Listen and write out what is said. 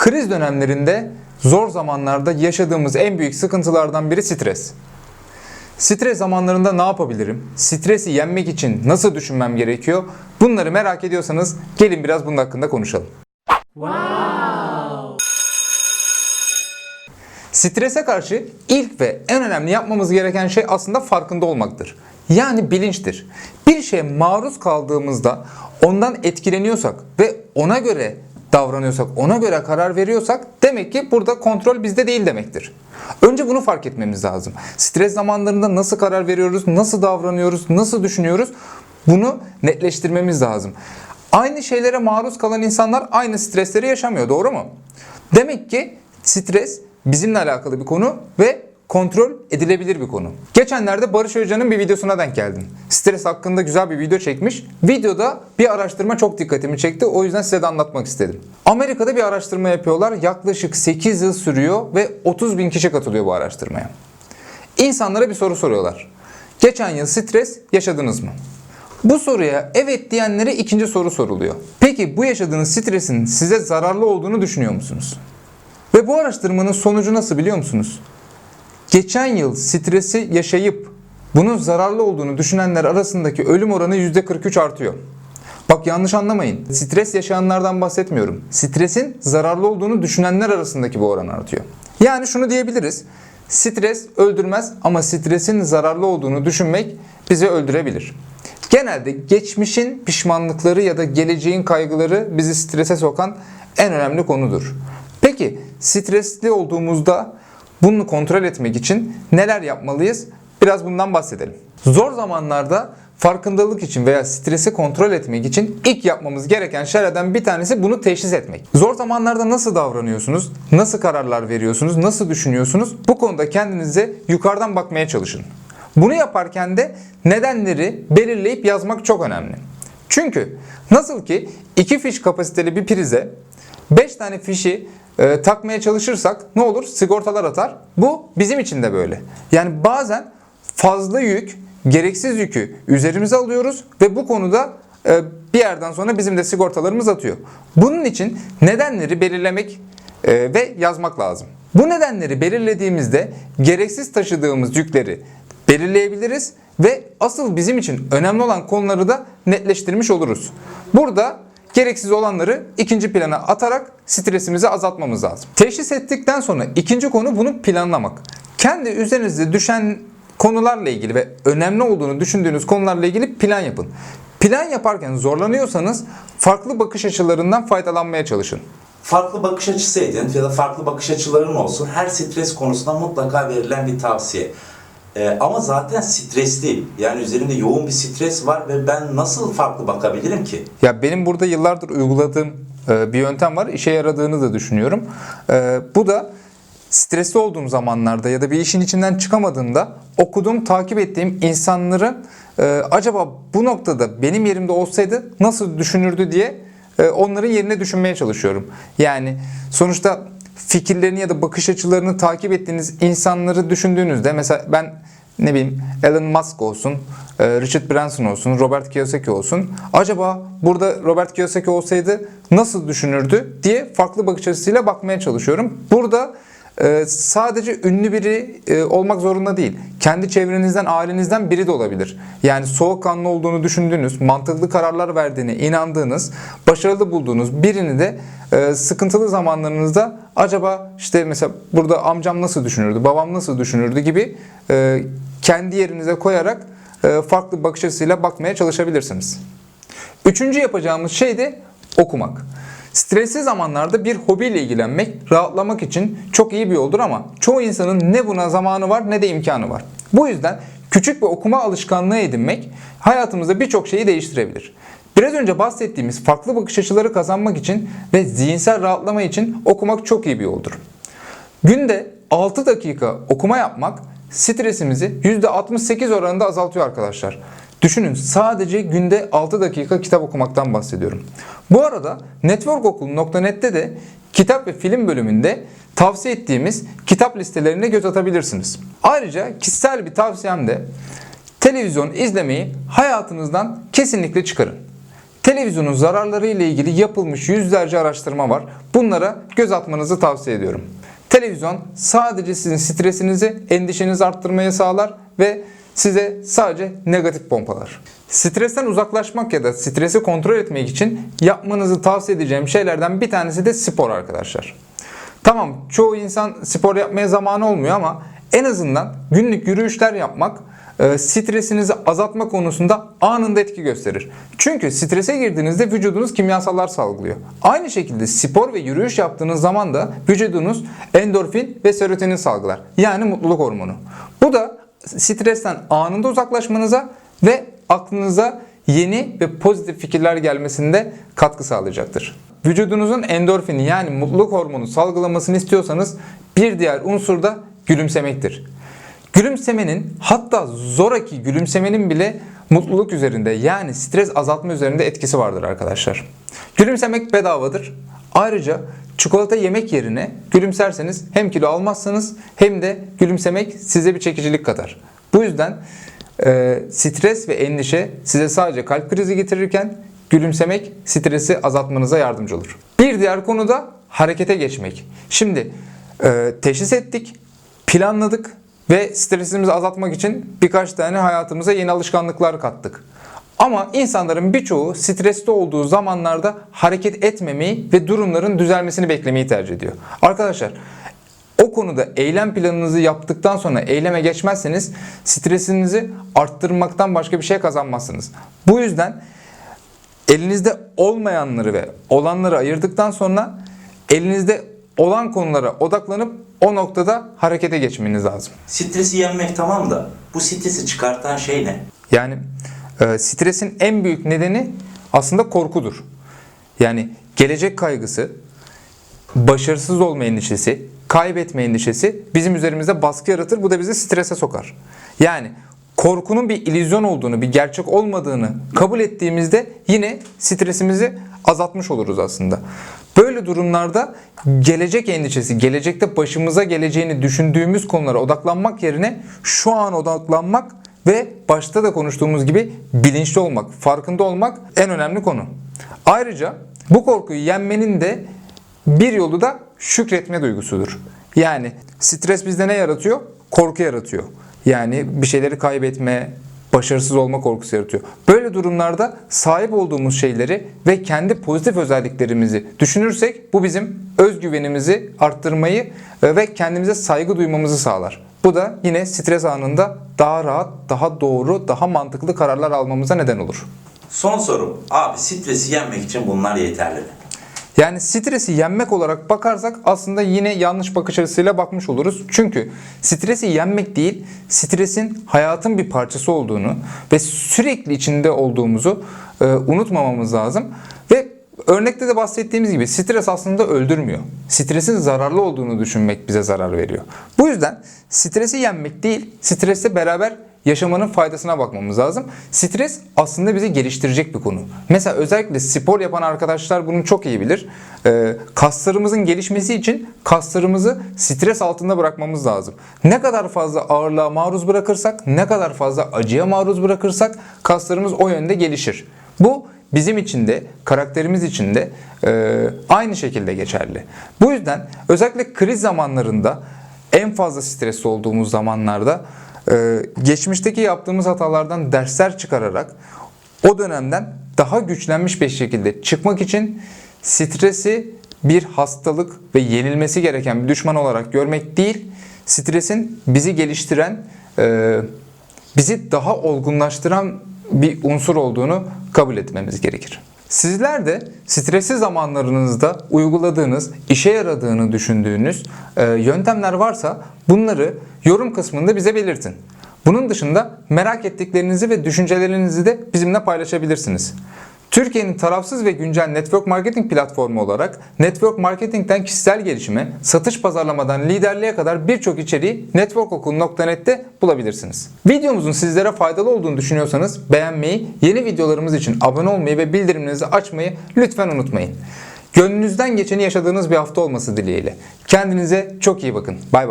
Kriz dönemlerinde, zor zamanlarda yaşadığımız en büyük sıkıntılardan biri stres. Stres zamanlarında ne yapabilirim? Stresi yenmek için nasıl düşünmem gerekiyor? Bunları merak ediyorsanız gelin biraz bunun hakkında konuşalım. Strese karşı ilk ve en önemli yapmamız gereken şey aslında farkında olmaktır. Yani bilinçtir. Bir şeye maruz kaldığımızda ondan etkileniyorsak ve ona göre davranıyorsak, ona göre karar veriyorsak demek ki burada kontrol bizde değil demektir. Önce bunu fark etmemiz lazım. Stres zamanlarında nasıl karar veriyoruz, nasıl davranıyoruz, nasıl düşünüyoruz bunu netleştirmemiz lazım. Aynı şeylere maruz kalan insanlar aynı stresleri yaşamıyor, doğru mu? Demek ki stres bizimle alakalı bir konu ve kontrol edilebilir bir konu. Geçenlerde Barış Özcan'ın bir videosuna denk geldim. Stres hakkında güzel bir video çekmiş. Videoda bir araştırma çok dikkatimi çekti. O yüzden size de anlatmak istedim. Amerika'da bir araştırma yapıyorlar. Yaklaşık 8 yıl sürüyor ve 30 bin kişi katılıyor bu araştırmaya. İnsanlara bir soru soruyorlar. Geçen yıl stres yaşadınız mı? Bu soruya evet diyenlere ikinci soru soruluyor. Peki bu yaşadığınız stresin size zararlı olduğunu düşünüyor musunuz? Ve bu araştırmanın sonucu nasıl biliyor musunuz? Geçen yıl stresi yaşayıp bunun zararlı olduğunu düşünenler arasındaki ölüm oranı %43 artıyor. Bak yanlış anlamayın. Stres yaşayanlardan bahsetmiyorum. Stresin zararlı olduğunu düşünenler arasındaki bu oran artıyor. Yani şunu diyebiliriz. Stres öldürmez ama stresin zararlı olduğunu düşünmek bizi öldürebilir. Genelde geçmişin pişmanlıkları ya da geleceğin kaygıları bizi strese sokan en önemli konudur. Peki stresli olduğumuzda bunu kontrol etmek için neler yapmalıyız? Biraz bundan bahsedelim. Zor zamanlarda farkındalık için veya stresi kontrol etmek için ilk yapmamız gereken şeylerden bir tanesi bunu teşhis etmek. Zor zamanlarda nasıl davranıyorsunuz? Nasıl kararlar veriyorsunuz? Nasıl düşünüyorsunuz? Bu konuda kendinize yukarıdan bakmaya çalışın. Bunu yaparken de nedenleri belirleyip yazmak çok önemli. Çünkü nasıl ki 2 fiş kapasiteli bir prize 5 tane fişi takmaya çalışırsak ne olur? Sigortalar atar. Bu bizim için de böyle. Yani bazen fazla yük, gereksiz yükü üzerimize alıyoruz ve bu konuda bir yerden sonra bizim de sigortalarımız atıyor. Bunun için nedenleri belirlemek ve yazmak lazım. Bu nedenleri belirlediğimizde gereksiz taşıdığımız yükleri belirleyebiliriz ve asıl bizim için önemli olan konuları da netleştirmiş oluruz. Burada gereksiz olanları ikinci plana atarak stresimizi azaltmamız lazım. Teşhis ettikten sonra ikinci konu bunu planlamak. Kendi üzerinize düşen konularla ilgili ve önemli olduğunu düşündüğünüz konularla ilgili plan yapın. Plan yaparken zorlanıyorsanız farklı bakış açılarından faydalanmaya çalışın. Farklı bakış açısı edin ya da farklı bakış açıların olsun. Her stres konusunda mutlaka verilen bir tavsiye. Ama zaten stresliyim. Yani üzerimde yoğun bir stres var ve ben nasıl farklı bakabilirim ki? Ya benim burada yıllardır uyguladığım bir yöntem var. İşe yaradığını da düşünüyorum. Bu da stresli olduğum zamanlarda ya da bir işin içinden çıkamadığımda okuduğum, takip ettiğim insanların acaba bu noktada benim yerimde olsaydı nasıl düşünürdü diye onların yerine düşünmeye çalışıyorum. Yani sonuçta fikirlerini ya da bakış açılarını takip ettiğiniz insanları düşündüğünüzde mesela ben ne bileyim Elon Musk olsun, Richard Branson olsun, Robert Kiyosaki olsun. Acaba burada Robert Kiyosaki olsaydı nasıl düşünürdü diye farklı bakış açısıyla bakmaya çalışıyorum. Burada sadece ünlü biri olmak zorunda değil. Kendi çevrenizden, ailenizden biri de olabilir. Yani soğukkanlı olduğunu düşündüğünüz, mantıklı kararlar verdiğine inandığınız, başarılı bulduğunuz birini de sıkıntılı zamanlarınızda acaba işte mesela burada amcam nasıl düşünürdü, babam nasıl düşünürdü gibi kendi yerinize koyarak farklı bakış açısıyla bakmaya çalışabilirsiniz. Üçüncü yapacağımız şey de okumak. Stresli zamanlarda bir hobiyle ilgilenmek, rahatlamak için çok iyi bir yoldur ama çoğu insanın ne buna zamanı var ne de imkanı var. Bu yüzden küçük bir okuma alışkanlığı edinmek hayatımızda birçok şeyi değiştirebilir. Biraz önce bahsettiğimiz farklı bakış açıları kazanmak için ve zihinsel rahatlama için okumak çok iyi bir yoldur. Günde 6 dakika okuma yapmak stresimizi %68 oranında azaltıyor arkadaşlar. Düşünün sadece günde 6 dakika kitap okumaktan bahsediyorum. Bu arada networkokulu.net'te de kitap ve film bölümünde tavsiye ettiğimiz kitap listelerine göz atabilirsiniz. Ayrıca kişisel bir tavsiyem de televizyon izlemeyi hayatınızdan kesinlikle çıkarın. Televizyonun zararları ile ilgili yapılmış yüzlerce araştırma var. Bunlara göz atmanızı tavsiye ediyorum. Televizyon sadece sizin stresinizi, endişenizi arttırmaya sağlar ve size sadece negatif pompalar. Stresten uzaklaşmak ya da stresi kontrol etmek için yapmanızı tavsiye edeceğim şeylerden bir tanesi de spor arkadaşlar. Tamam, çoğu insan spor yapmaya zamanı olmuyor ama en azından günlük yürüyüşler yapmak stresinizi azaltma konusunda anında etki gösterir. Çünkü strese girdiğinizde vücudunuz kimyasallar salgılıyor. Aynı şekilde spor ve yürüyüş yaptığınız zaman da vücudunuz endorfin ve serotonin salgılar. Yani mutluluk hormonu. Bu da stresten anında uzaklaşmanıza ve aklınıza yeni ve pozitif fikirler gelmesinde katkı sağlayacaktır. Vücudunuzun endorfini yani mutluluk hormonu salgılamasını istiyorsanız bir diğer unsur da gülümsemektir. Gülümsemenin, hatta zoraki gülümsemenin bile mutluluk üzerinde yani stres azaltma üzerinde etkisi vardır arkadaşlar. Gülümsemek bedavadır. Ayrıca çikolata yemek yerine gülümserseniz hem kilo almazsınız hem de gülümsemek size bir çekicilik katar. Bu yüzden stres ve endişe size sadece kalp krizi getirirken gülümsemek stresi azaltmanıza yardımcı olur. Bir diğer konu da harekete geçmek. Şimdi teşhis ettik, planladık ve stresimizi azaltmak için birkaç tane hayatımıza yeni alışkanlıklar kattık. Ama insanların birçoğu stresli olduğu zamanlarda hareket etmemeyi ve durumların düzelmesini beklemeyi tercih ediyor. Arkadaşlar, o konuda eylem planınızı yaptıktan sonra eyleme geçmezseniz stresinizi arttırmaktan başka bir şey kazanmazsınız. Bu yüzden elinizde olmayanları ve olanları ayırdıktan sonra elinizde olan konulara odaklanıp o noktada harekete geçmeniz lazım. Stresi yenmek tamam da bu stresi çıkartan şey ne? Yani stresin en büyük nedeni aslında korkudur. Yani gelecek kaygısı, başarısız olma endişesi, kaybetme endişesi bizim üzerimizde baskı yaratır. Bu da bizi strese sokar. Yani korkunun bir illüzyon olduğunu, bir gerçek olmadığını kabul ettiğimizde yine stresimizi azaltmış oluruz aslında. Böyle durumlarda gelecek endişesi, gelecekte başımıza geleceğini düşündüğümüz konulara odaklanmak yerine şu an odaklanmak ve başta da konuştuğumuz gibi bilinçli olmak, farkında olmak en önemli konu. Ayrıca bu korkuyu yenmenin de bir yolu da şükretme duygusudur. Yani stres bizde ne yaratıyor? Korku yaratıyor. Yani bir şeyleri kaybetme, başarısız olma korkusu yaratıyor. Böyle durumlarda sahip olduğumuz şeyleri ve kendi pozitif özelliklerimizi düşünürsek bu bizim özgüvenimizi arttırmayı ve kendimize saygı duymamızı sağlar. Bu da yine stres anında daha rahat, daha doğru, daha mantıklı kararlar almamıza neden olur. Son sorum. Abi stresi yenmek için bunlar yeterli mi? Yani stresi yenmek olarak bakarsak aslında yine yanlış bakış açısıyla bakmış oluruz. Çünkü stresi yenmek değil, stresin hayatın bir parçası olduğunu ve sürekli içinde olduğumuzu unutmamamız lazım. Ve örnekte de bahsettiğimiz gibi stres aslında öldürmüyor. Stresin zararlı olduğunu düşünmek bize zarar veriyor. Bu yüzden stresi yenmek değil, stresle beraber yaşamanın faydasına bakmamız lazım. Stres aslında bizi geliştirecek bir konu. Mesela özellikle spor yapan arkadaşlar bunu çok iyi bilir. Kaslarımızın gelişmesi için kaslarımızı stres altında bırakmamız lazım. Ne kadar fazla ağırlığa maruz bırakırsak, ne kadar fazla acıya maruz bırakırsak kaslarımız o yönde gelişir. Bu bizim için de, karakterimiz için de aynı şekilde geçerli. Bu yüzden özellikle kriz zamanlarında, en fazla stresli olduğumuz zamanlarda geçmişteki yaptığımız hatalardan dersler çıkararak o dönemden daha güçlenmiş bir şekilde çıkmak için stresi bir hastalık ve yenilmesi gereken bir düşman olarak görmek değil, stresin bizi geliştiren, bizi daha olgunlaştıran bir unsur olduğunu kabul etmemiz gerekir. Sizler de stresli zamanlarınızda uyguladığınız, işe yaradığını düşündüğünüz yöntemler varsa bunları yorum kısmında bize belirtin. Bunun dışında merak ettiklerinizi ve düşüncelerinizi de bizimle paylaşabilirsiniz. Türkiye'nin tarafsız ve güncel network marketing platformu olarak network marketingten kişisel gelişime, satış pazarlamadan liderliğe kadar birçok içeriği networkokul.net'te bulabilirsiniz. Videomuzun sizlere faydalı olduğunu düşünüyorsanız beğenmeyi, yeni videolarımız için abone olmayı ve bildirimlerinizi açmayı lütfen unutmayın. Gönlünüzden geçeni yaşadığınız bir hafta olması dileğiyle. Kendinize çok iyi bakın. Bay bay.